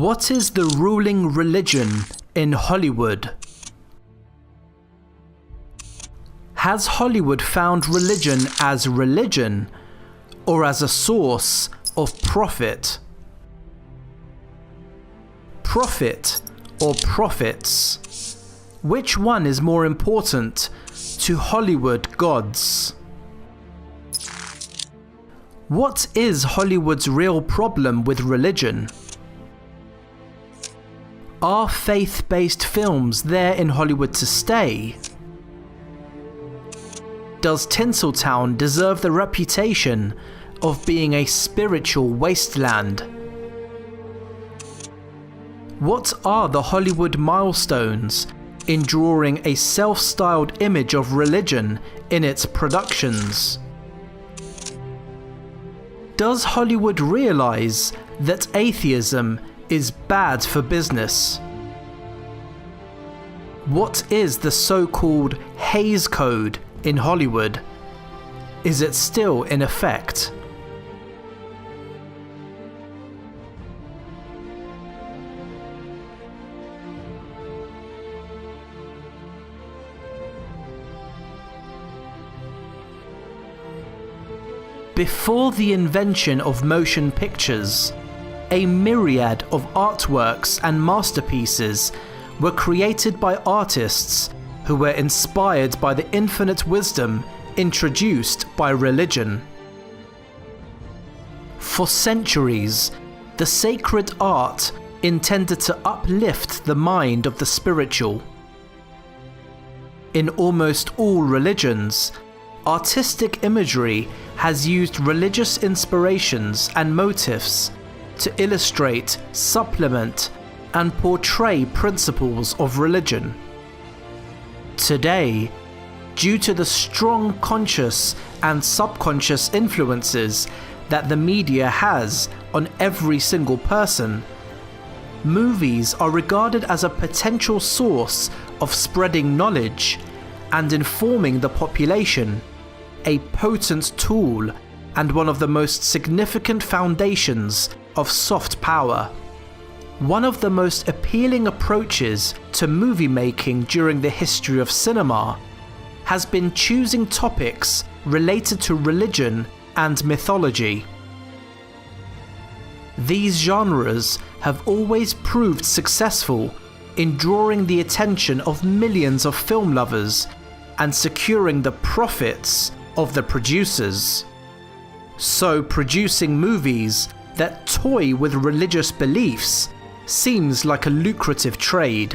What is the ruling religion in Hollywood? Has Hollywood found religion or as a source of profit? Profit or profits? Which one is more important to Hollywood gods? What is Hollywood's real problem with religion? Are faith-based films there in Hollywood to stay? Does Tinseltown deserve the reputation of being a spiritual wasteland? What are the Hollywood milestones in drawing a self-styled image of religion in its productions? Does Hollywood realize that atheism is bad for business? What is the so-called Hays Code in Hollywood? Is it still in effect? Before the invention of motion pictures, a myriad of artworks and masterpieces were created by artists who were inspired by the infinite wisdom introduced by religion. For centuries, the sacred art intended to uplift the mind of the spiritual. In almost all religions, artistic imagery has used religious inspirations and motifs to illustrate, supplement, and portray principles of religion. Today, due to the strong conscious and subconscious influences that the media has on every single person, movies are regarded as a potential source of spreading knowledge and informing the population, a potent tool and one of the most significant foundations of soft power. One of the most appealing approaches to movie making during the history of cinema has been choosing topics related to religion and mythology. These genres have always proved successful in drawing the attention of millions of film lovers and securing the profits of the producers. So producing movies that toy with religious beliefs seems like a lucrative trade.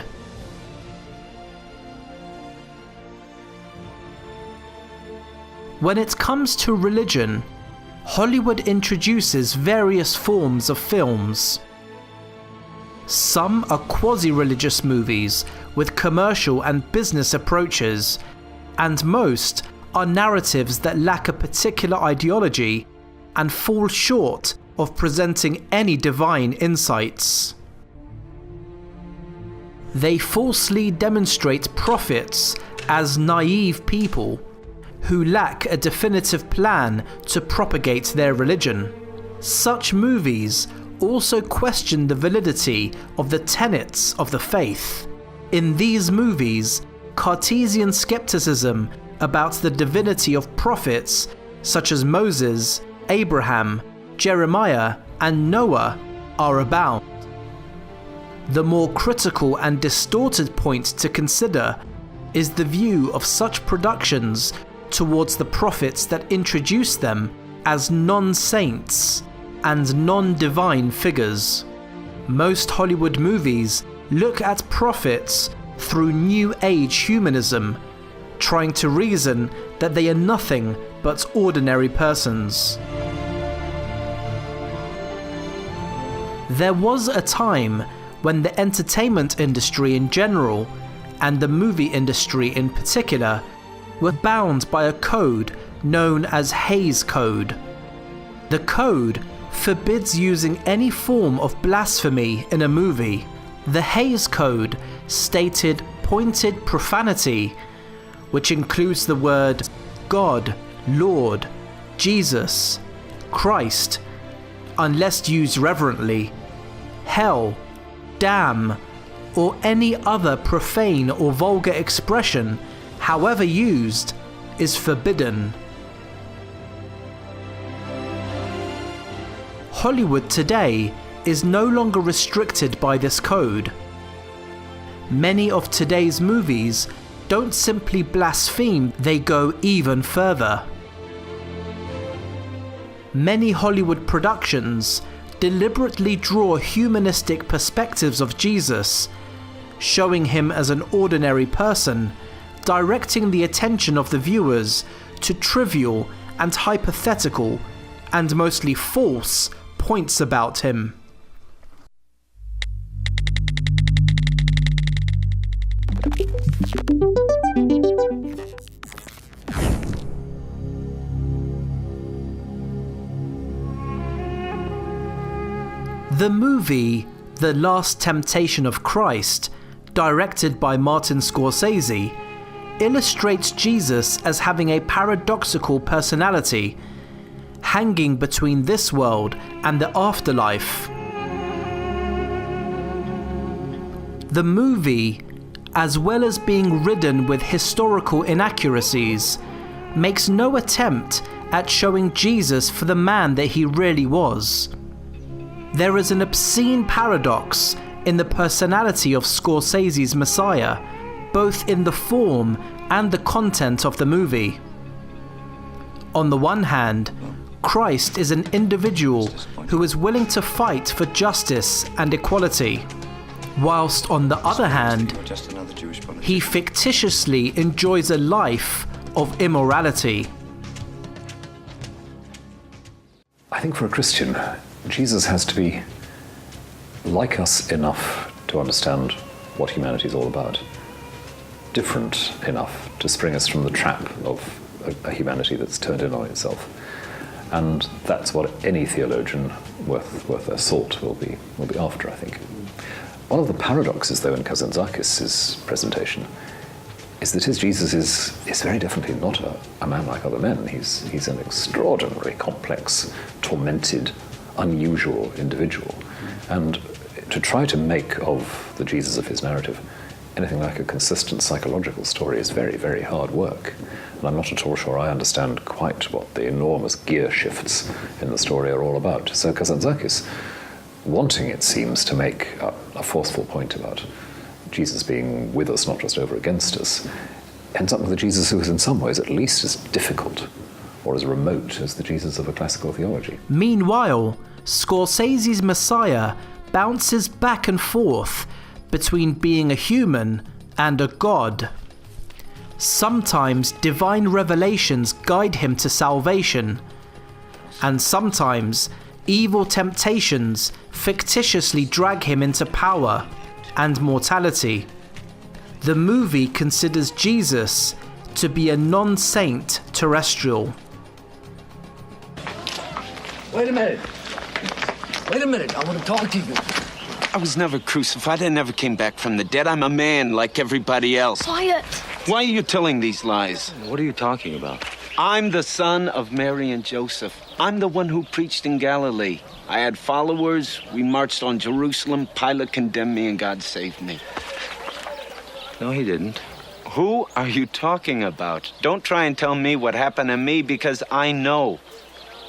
When it comes to religion, Hollywood introduces various forms of films. Some are quasi-religious movies with commercial and business approaches, and most are narratives that lack a particular ideology and fall short of presenting any divine insights. They falsely demonstrate prophets as naive people who lack a definitive plan to propagate their religion. Such movies also question the validity of the tenets of the faith. In these movies, Cartesian skepticism about the divinity of prophets such as Moses, Abraham, Jeremiah, and Noah are abound. The more critical and distorted point to consider is the view of such productions towards the prophets that introduce them as non-saints and non-divine figures. Most Hollywood movies look at prophets through New Age humanism, trying to reason that they are nothing but ordinary persons. There was a time when the entertainment industry in general, and the movie industry in particular, were bound by a code known as Hays Code. The code forbids using any form of blasphemy in a movie. The Hays Code stated pointed profanity, which includes the word God, Lord, Jesus, Christ, unless used reverently, hell, damn, or any other profane or vulgar expression, however used, is forbidden. Hollywood today is no longer restricted by this code. Many of today's movies don't simply blaspheme, they go even further. Many Hollywood productions deliberately draw humanistic perspectives of Jesus, showing him as an ordinary person, directing the attention of the viewers to trivial and hypothetical, and mostly false, points about him. The movie The Last Temptation of Christ, directed by Martin Scorsese, illustrates Jesus as having a paradoxical personality, hanging between this world and the afterlife. The movie, as well as being ridden with historical inaccuracies, makes no attempt at showing Jesus for the man that he really was. There is an obscene paradox in the personality of Scorsese's Messiah, both in the form and the content of the movie. On the one hand, Christ is an individual who is willing to fight for justice and equality, whilst on the other hand, he fictitiously enjoys a life of immorality. I think for a Christian, Jesus has to be like us enough to understand what humanity is all about, different enough to spring us from the trap of a humanity that's turned in on itself. And that's what any theologian worth their salt will be after, I think. One of the paradoxes, though, in Kazantzakis' presentation is that his Jesus is very definitely not a man like other men. He's an extraordinarily complex, tormented, unusual individual. And to try to make of the Jesus of his narrative anything like a consistent psychological story is very, very hard work. And I'm not at all sure I understand quite what the enormous gear shifts in the story are all about. So Kazantzakis, wanting, it seems, to make a forceful point about Jesus being with us, not just over against us, ends up with a Jesus who is in some ways at least as difficult or as remote as the Jesus of a classical theology. Meanwhile, Scorsese's Messiah bounces back and forth between being a human and a god. Sometimes divine revelations guide him to salvation, and sometimes evil temptations fictitiously drag him into power and mortality. The movie considers Jesus to be a non-saint terrestrial. Wait a minute, I want to talk to you. I was never crucified. I never came back from the dead. I'm a man like everybody else. Quiet. Why are you telling these lies? What are you talking about? I'm the son of Mary and Joseph. I'm the one who preached in Galilee. I had followers. We marched on Jerusalem. Pilate condemned me and God saved me. No, he didn't. Who are you talking about? Don't try and tell me what happened to me because I know.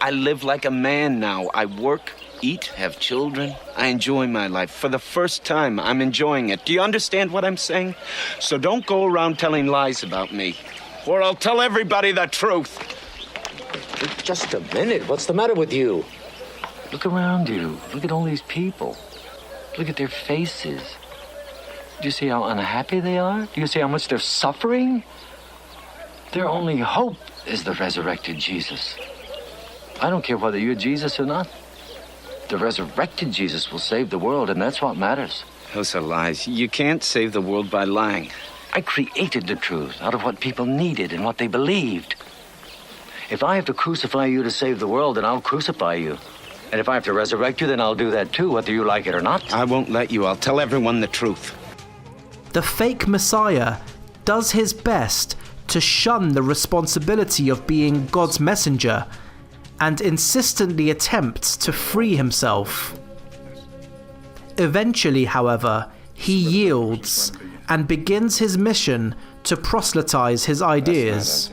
I live like a man now. I work, eat, have children. I enjoy my life. For the first time, I'm enjoying it. Do you understand what I'm saying? So don't go around telling lies about me, or I'll tell everybody the truth. Just a minute. What's the matter with you? Look around you. Look at all these people. Look at their faces. Do you see how unhappy they are? Do you see how much they're suffering? Their only hope is the resurrected Jesus. I don't care whether you're Jesus or not. The resurrected Jesus will save the world, and that's what matters. Those are lies. You can't save the world by lying. I created the truth out of what people needed and what they believed. If I have to crucify you to save the world, then I'll crucify you. And if I have to resurrect you, then I'll do that too, whether you like it or not. I won't let you. I'll tell everyone the truth. The fake Messiah does his best to shun the responsibility of being God's messenger and insistently attempts to free himself. Eventually, however, he yields and begins his mission to proselytize his ideas.